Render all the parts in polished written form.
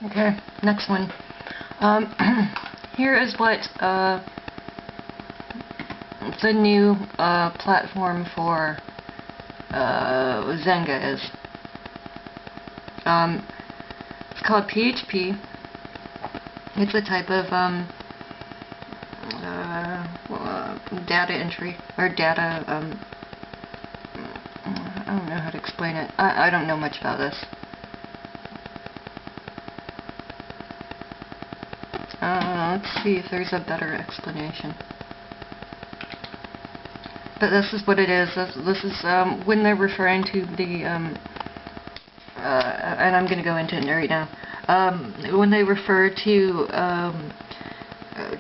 Okay, next one. Here is what the new platform for Xanga is. It's called PHP. It's a type of data entry or data. I don't know how to explain it. I don't know much about this. Let's see if there's a better explanation. But this is what it is. This is when they're referring to the, and I'm going to go into it right now. When they refer to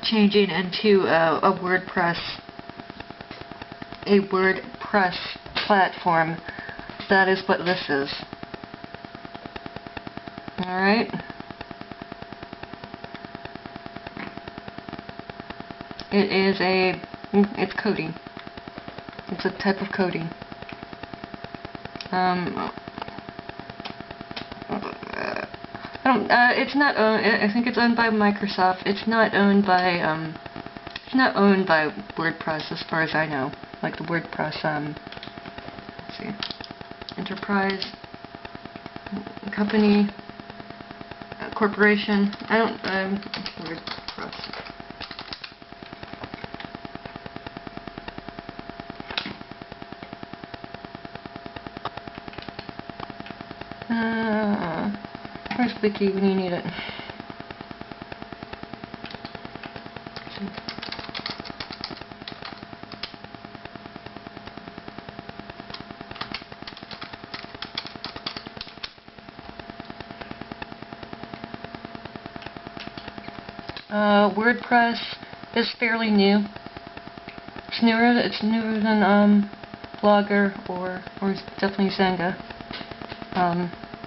changing into a WordPress platform, that is what this is. Alright? It's coding. It's a type of coding. It's not owned. I think it's owned by Microsoft. It's not owned by WordPress, as far as I know. Like the WordPress, let's see, enterprise, company, corporation. WordPress. Where's Wiki when you need it? WordPress is fairly new. It's newer than Blogger or definitely Xanga.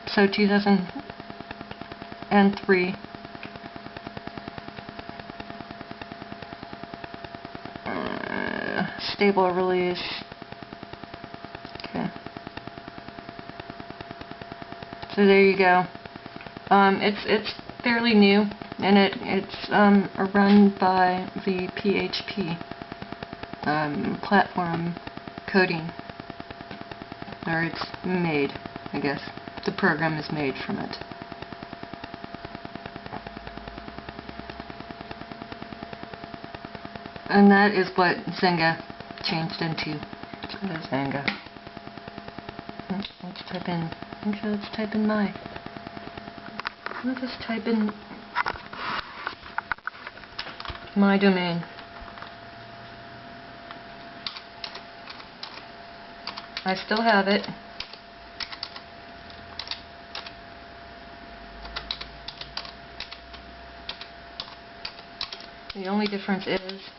So 2003. Stable release. Okay. So there you go. It's fairly new, and it's run by the PHP platform coding, or it's made, I guess. The program is made from it. And that is what Xanga changed into. So there's Xanga. Let's type in. Actually, let's type in my. Let's just type in my domain. I still have it. The only difference is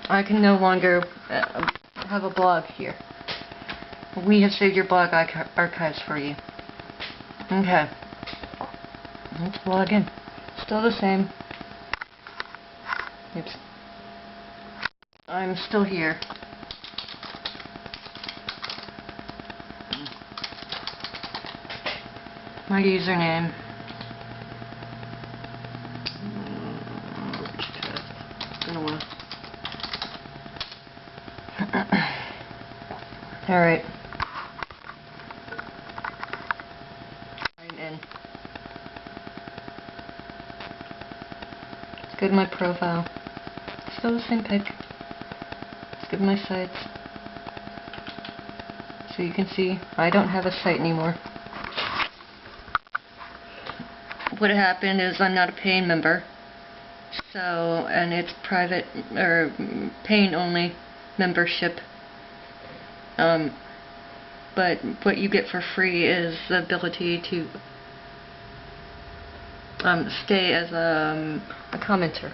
I can no longer have a blog here. We have saved your blog archives for you. Okay. Let's log in. Still the same. Oops. I'm still here. My username. Alright. I'm in. Let's go to my profile. Still the same pic. Let's go to my sites. So you can see I don't have a site anymore. What happened is I'm not a paying member. So, and it's private, or paying only membership. But what you get for free is the ability to stay as a commenter.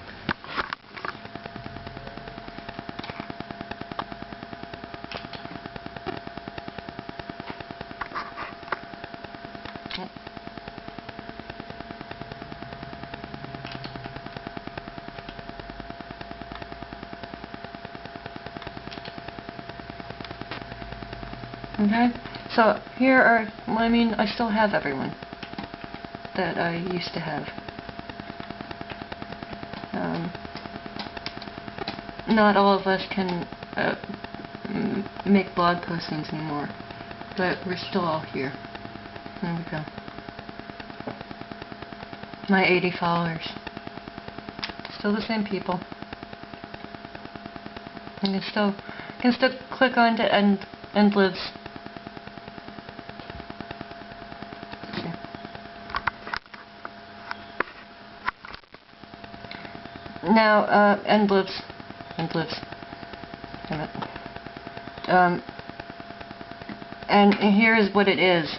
Okay, So here are, well, I mean, I still have everyone that I used to have. Not all of us can make blog postings anymore, but we're still all here. There we go. My 80 followers. Still the same people. You can still click on to end lives. Now, end lives. Damn it. And here is what it is.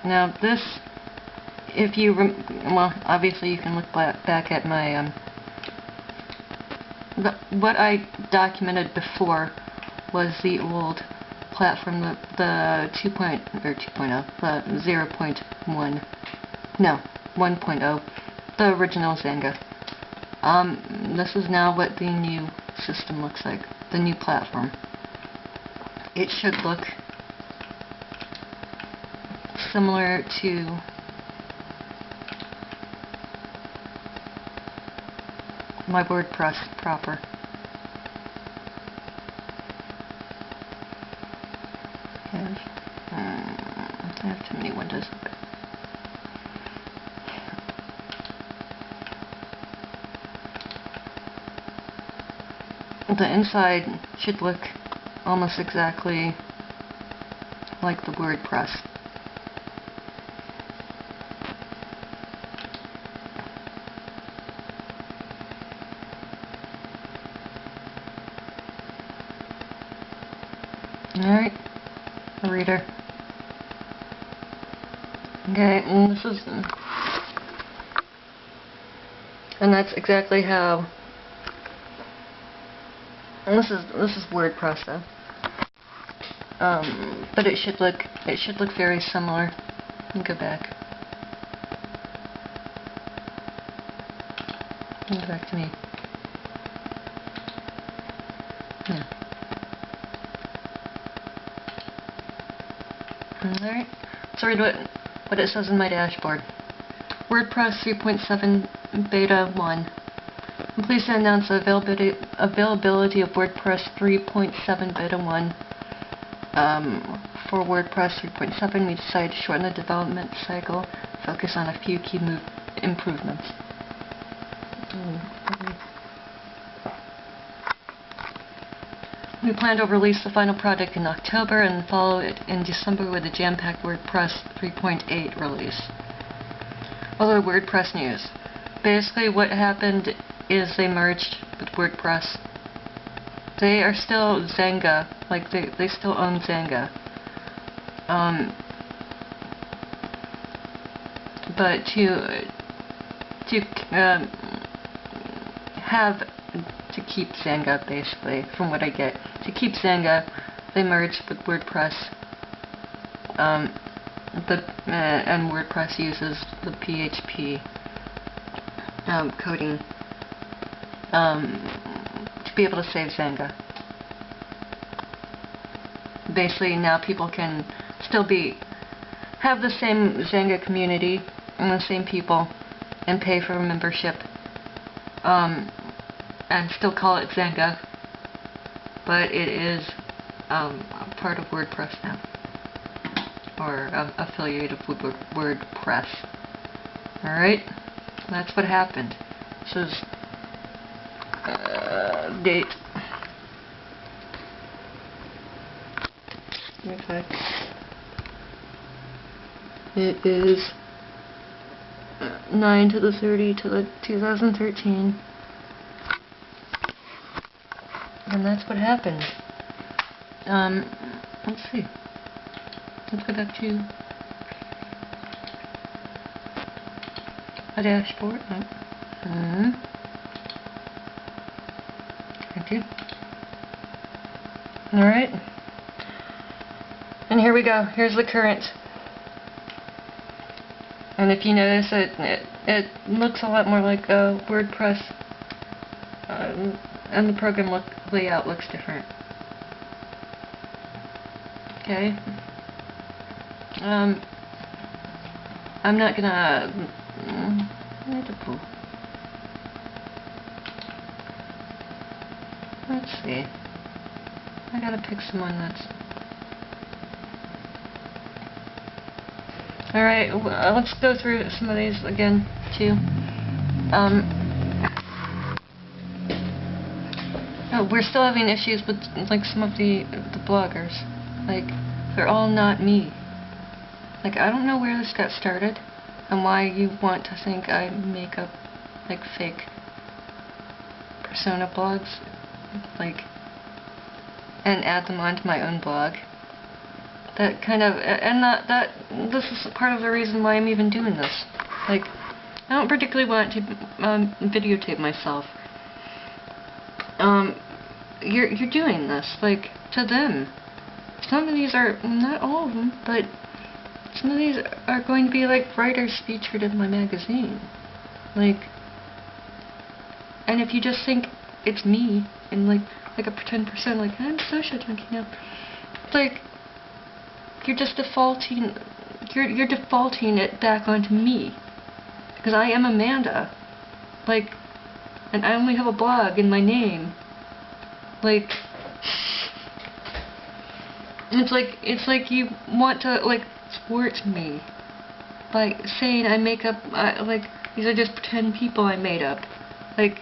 Now this, if you, well, obviously you can look back at my, what I documented before was the old platform, the 2.0, the 0.1, no, 1.0, the original Xanga. This is now what the new system looks like, the new platform. It should look similar to my WordPress proper. I have too many windows open. The inside should look almost exactly like the WordPress. Alright, a reader. Okay, and this is, and that's exactly how. And this is WordPress though. But it should look very similar. Let me go back. Go back to me. Yeah. Alright. So read what it says in my dashboard. WordPress 3.7 Beta 1. I'm pleased to announce the availability of WordPress 3.7 Beta 1. For WordPress 3.7, we decided to shorten the development cycle, focus on a few key improvements. We plan to release the final product in October and follow it in December with a jam-packed WordPress 3.8 release. Other WordPress news. Basically what happened is they merged with WordPress. They are still Xanga, like they still own Xanga. But to keep Xanga, basically, from what I get, to keep Xanga, they merged with WordPress. And WordPress uses the PHP coding to be able to save Xanga. Basically, now people can still have the same Xanga community and the same people and pay for a membership and still call it Xanga, but it is part of WordPress now, or affiliated with WordPress. Alright, that's what happened. This is date. Okay. It is 9 to the 30 to the 2013. And that's what happened. Let's see. Let's go back to a dashboard. Thank you. Alright. And here we go. Here's the current. And if you notice, it looks a lot more like WordPress. And the program layout looks different. Okay. I'm not gonna... Let's see. I gotta pick someone that's... Alright, let's go through some of these again, too. Oh, we're still having issues with, like, some of the bloggers. Like, they're all not me. Like, I don't know where this got started, and why you want to think I make up, like, fake persona blogs, like, and add them onto my own blog. That kind of, and this is part of the reason why I'm even doing this. Like, I don't particularly want to videotape myself. You're doing this, like, to them. Some of these are, not all of them, but some of these are going to be, like, writers featured in my magazine. Like, and if you just think it's me, and, like a pretend person, like, I'm social junkie now, like, you're just defaulting, you're defaulting it back onto me. Because I am Amanda. Like, and I only have a blog in my name. Like, it's like you want to, like, thwart me by saying I make up, like, these are just pretend people I made up. Like,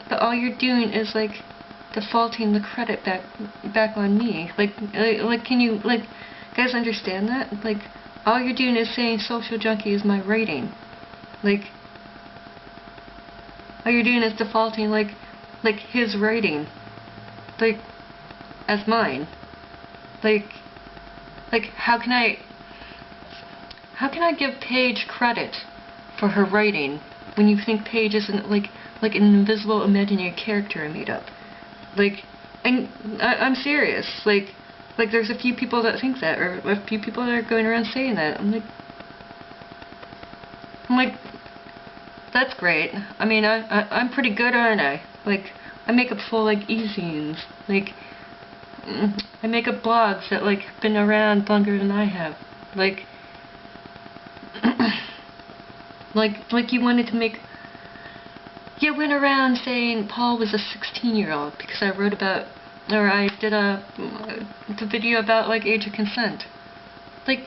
but all you're doing is, like, defaulting the credit back on me. Like, can you, like, guys understand that? Like, all you're doing is saying social junkie is my rating. Like, all you're doing is defaulting, like his rating, like, as mine. Like, how can I give Paige credit for her writing when you think Paige isn't, like an invisible imaginary character I made up? Like, and I'm serious. Like, there's a few people that think that, or a few people that are going around saying that. I'm like, that's great. I mean, I'm pretty good, aren't I? Like, I make up full, like, e-zines. Like, I make up blogs that, like, have been around longer than I have. Like, like you wanted to make... You went around saying Paul was a 16-year-old because I wrote about... Or I did the video about, like, age of consent. Like,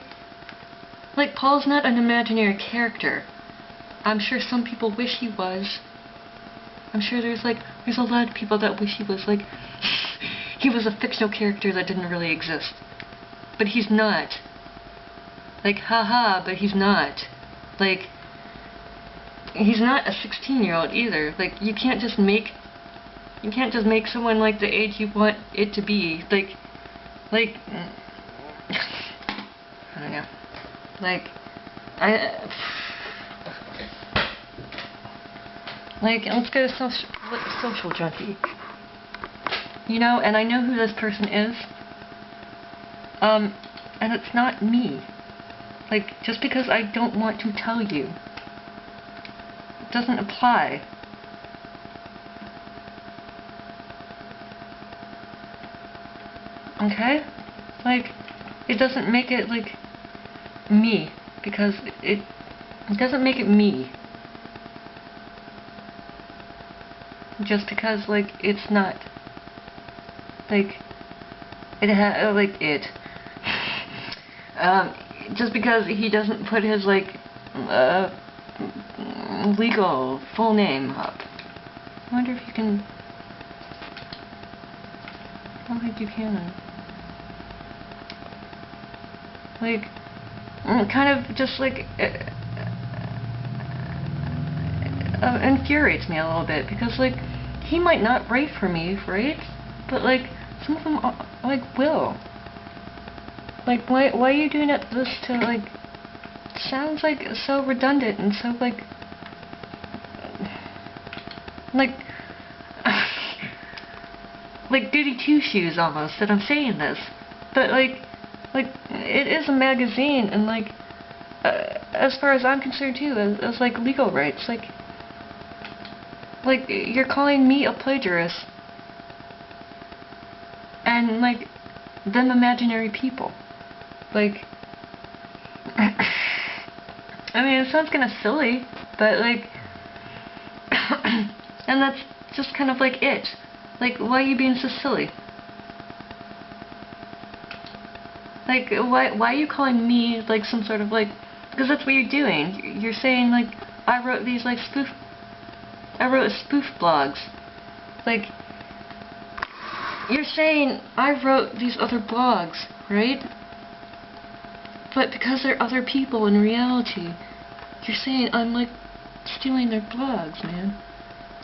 Paul's not an imaginary character. I'm sure some people wish he was. I'm sure there's a lot of people that wish he was, like, he was a fictional character that didn't really exist. But he's not. Like, haha, but he's not. Like, he's not a 16-year-old either. Like, you can't just make someone, like, the age you want it to be. Like, I don't know. Like, let's go to social junkie. You know, and I know who this person is. And it's not me. Like, just because I don't want to tell you, it doesn't apply. Okay? Like, it doesn't make it, like, me. Because it doesn't make it me. Just because, like, it's not. Like, just because he doesn't put his, like, legal full name up. I wonder if you can... I don't think you can. Like, kind of just, like, infuriates me a little bit, because, like, he might not write for me, right? But, like, some of them, like, will. Like, why are you doing this to, like, sounds, like, so redundant and so, like like goody two-shoes almost that I'm saying this. But, like, it is a magazine, and, like, as far as I'm concerned, too, as like, legal rights, like, you're calling me a plagiarist, and, like, them imaginary people. Like, I mean, it sounds kind of silly, but like, and that's just kind of like it. Like, why are you being so silly? Like, why are you calling me like some sort of like? Because that's what you're doing. You're saying like, I wrote these like I wrote spoof blogs. Like, you're saying I wrote these other blogs, right? But because they're other people in reality, you're saying I'm like stealing their blogs, man.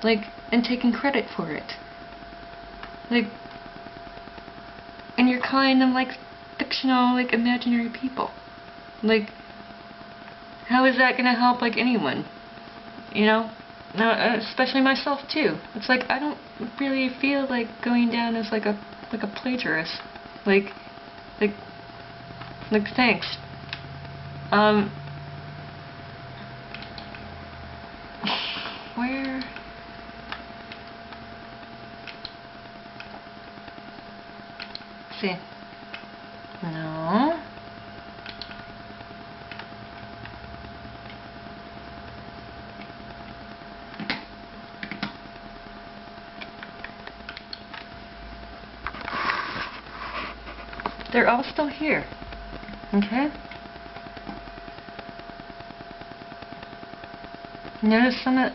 Like, and taking credit for it. Like, and you're calling them like fictional, like imaginary people. Like, how is that gonna help like anyone? You know? Especially myself too. It's like I don't really feel like going down as like a plagiarist. Like thanks. Where? Let's see. No. They're all still here. Okay? Notice some of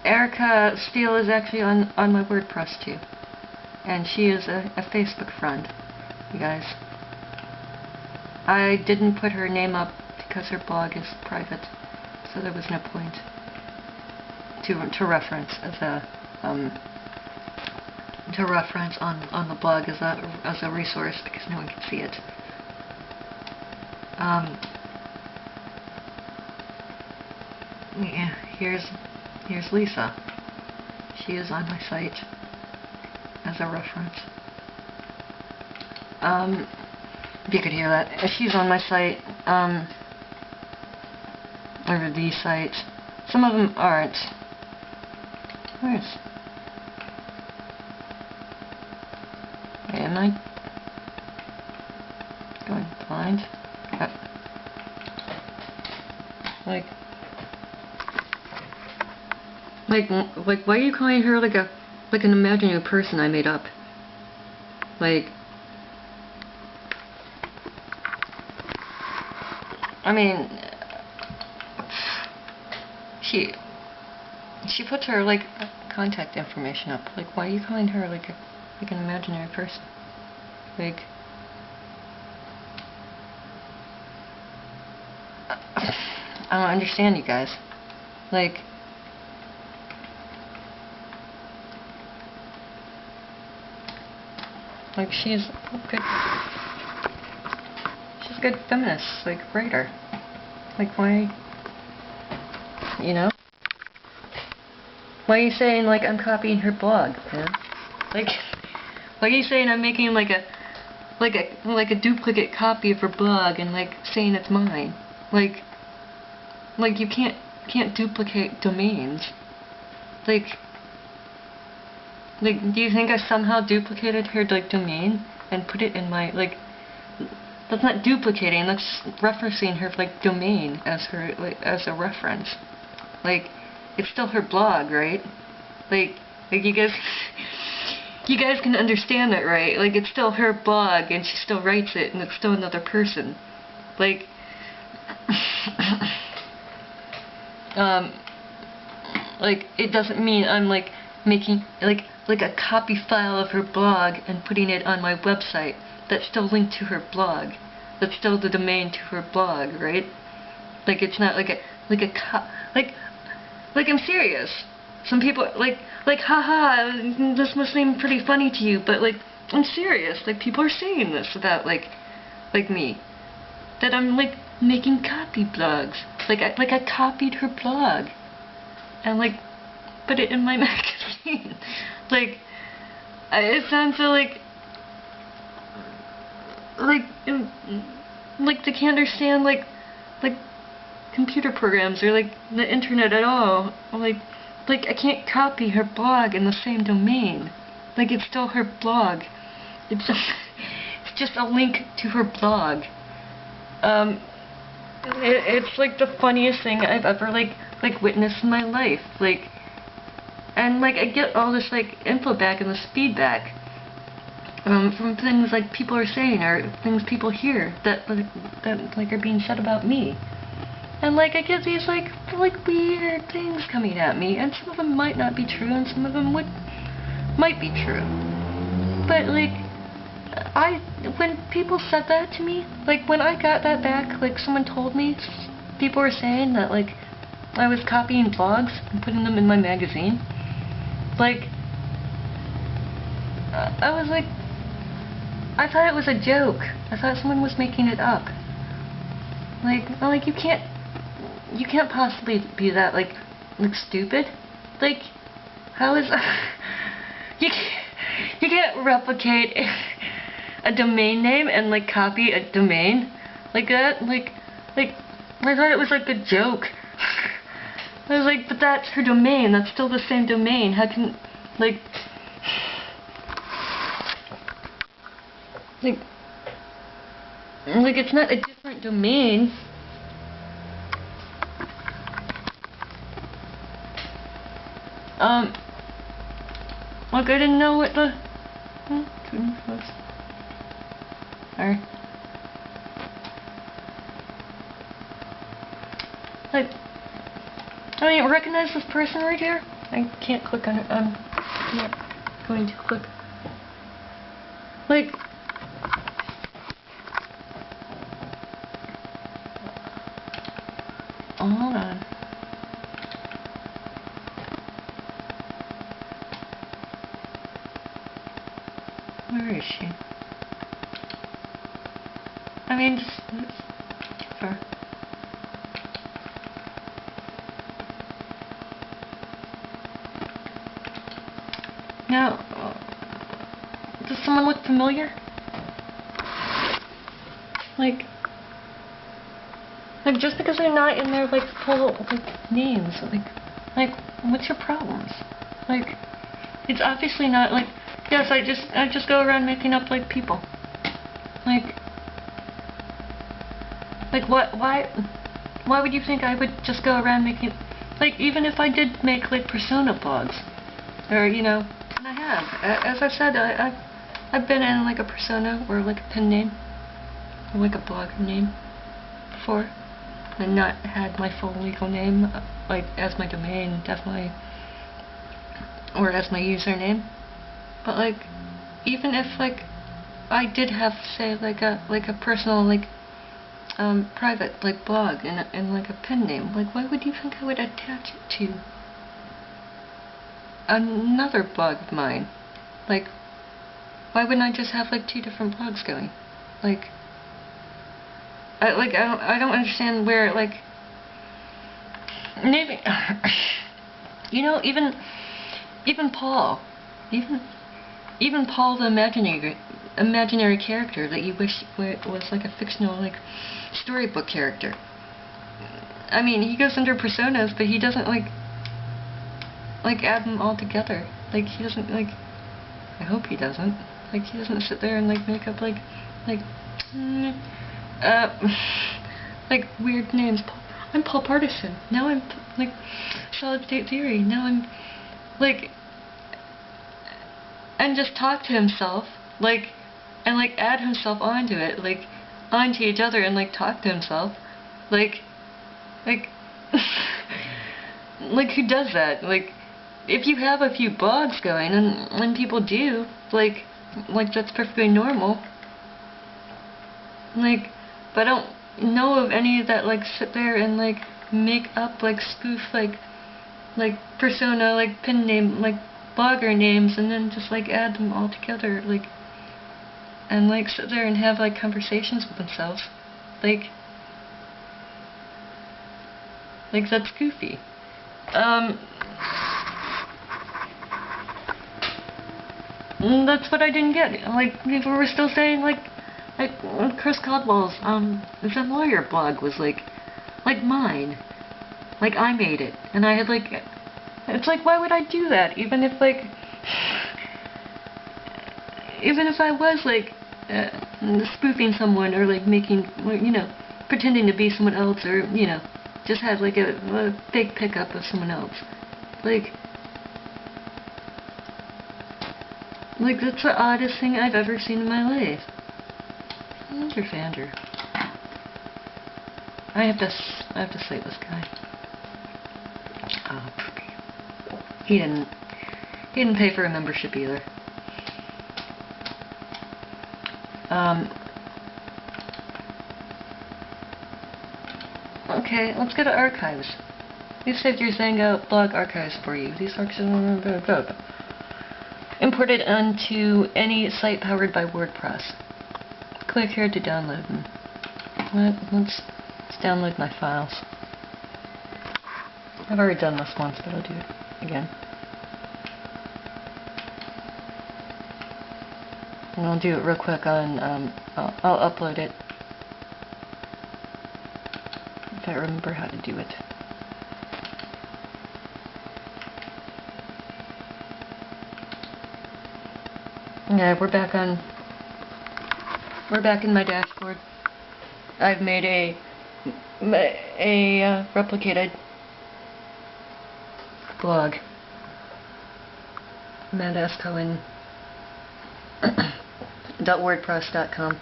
Erica Steele is actually on my WordPress too. And she is a Facebook friend, you guys. I didn't put her name up because her blog is private, so there was no point to reference as a on the blog as a resource because no one can see it. Yeah, here's Lisa. She is on my site as a reference. If you could hear that, she's on my site, or these sites. Some of them aren't. Where's? Am I going blind? Yep. Like, why are you calling her like an imaginary person I made up? Like, I mean, she puts her like contact information up. Like, why are you calling her like an imaginary person? Like, I don't understand, you guys. Like, she's good. She's a good feminist, like writer. Like, why? You know? Why are you saying like I'm copying her blog, man? Like, why are you saying I'm making like a duplicate copy of her blog and like saying it's mine? Like you can't duplicate domains. Like, do you think I somehow duplicated her like domain and put it in my like? That's not duplicating. That's referencing her like domain as her like as a reference. Like, it's still her blog, right? Like you guys can understand that, right? Like, it's still her blog and she still writes it and it's still another person. Like, like it doesn't mean I'm like making like a copy file of her blog and putting it on my website. That's still linked to her blog. That's still the domain to her blog, right? Like, it's not like like I'm serious. Some people like haha, this must seem pretty funny to you, but like I'm serious. Like, people are saying this about like me, that I'm like making copy blogs. Like I copied her blog and like put it in my magazine. Like, it sounds so like they can't understand like computer programs or like the internet at all. Like I can't copy her blog in the same domain. Like, it's still her blog. It's just a link to her blog. It's like the funniest thing I've ever like witnessed in my life. Like, and like I get all this like info back and this feedback from things like people are saying or things people hear that are being said about me. And like I get these like weird things coming at me, and some of them might not be true, and some of them might be true. But like when people said that to me, like when I got that back, like someone told me, people were saying that like I was copying blogs and putting them in my magazine. Like I was like, I thought it was a joke. I thought someone was making it up. Like you can't possibly be that like stupid. Like how is you can't replicate a domain name and like copy a domain like that. Like I thought it was like a joke. I was like, but that's her domain. That's still the same domain. How can like it's not a different domain. Like I didn't know what the was. Alright. Like, I mean, recognize this person right here? I can't click on it. I'm not going to click. Like, oh, hold on. Where is she? I mean, just too far. Now, does someone look familiar? Like just because they're not in their like full like names, like what's your problems? Like, it's obviously not like. Yes, I just go around making up like people. Like why would you think I would just go around making, like, even if I did make like persona blogs, or you know, and I have, as I've said, I've been in like a persona or like a pen name or like a blog name before, and not had my full legal name like as my domain, definitely, or as my username. But like, even if like I did have, say, like a personal like private like blog and like a pen name, like why would you think I would attach it to another blog of mine? Like, why wouldn't I just have like two different blogs going? Like, I don't understand where like maybe you know, even Paul, even Paul the imaginary character that you wish was like a fictional like storybook character. I mean, he goes under personas, but he doesn't like add them all together. Like, he doesn't like, I hope he doesn't. Like, he doesn't sit there and like make up like like weird names. I'm Paul Partisan. Now I'm like Solid State Theory. Now I'm like, and just talk to himself, like, and like add himself onto it, like onto each other, and like talk to himself, like like who does that? Like, if you have a few blogs going, and when people do, like that's perfectly normal. Like, but I don't know of any that like sit there and like make up like spoof like persona, like pen name, like blogger names, and then just like add them all together, like, and like sit there and have like conversations with themselves, like that's goofy. That's what I didn't get. Like, people were still saying like Chris Caldwell's Zen Lawyer blog was like mine, like I made it, and I had like, it's like, why would I do that? Even if like, even if I was like spoofing someone or like making, you know, pretending to be someone else, or, you know, just have like a fake pickup of someone else. Like, that's the oddest thing I've ever seen in my life. Fander. I have to slate this guy. Oh, he didn't pay for a membership either. Okay, let's go to archives. You saved your Xanga blog archives for you. These archives imported onto any site powered by WordPress. Click here to download them. Let's download my files. I've already done this once, but I'll do it again. And I'll do it real quick on, I'll upload it if I remember how to do it. Yeah, we're back in my dashboard. I've made a replicated blog. mattascohen.wordpress.com.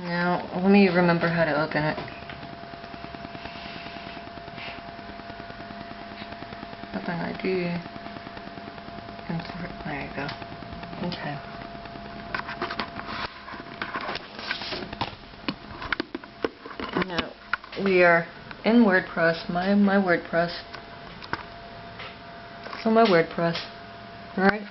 Now, let me remember how to open it. Open ID. Import. There you go. Okay. Now, we are in WordPress, my WordPress. So my WordPress. Alright.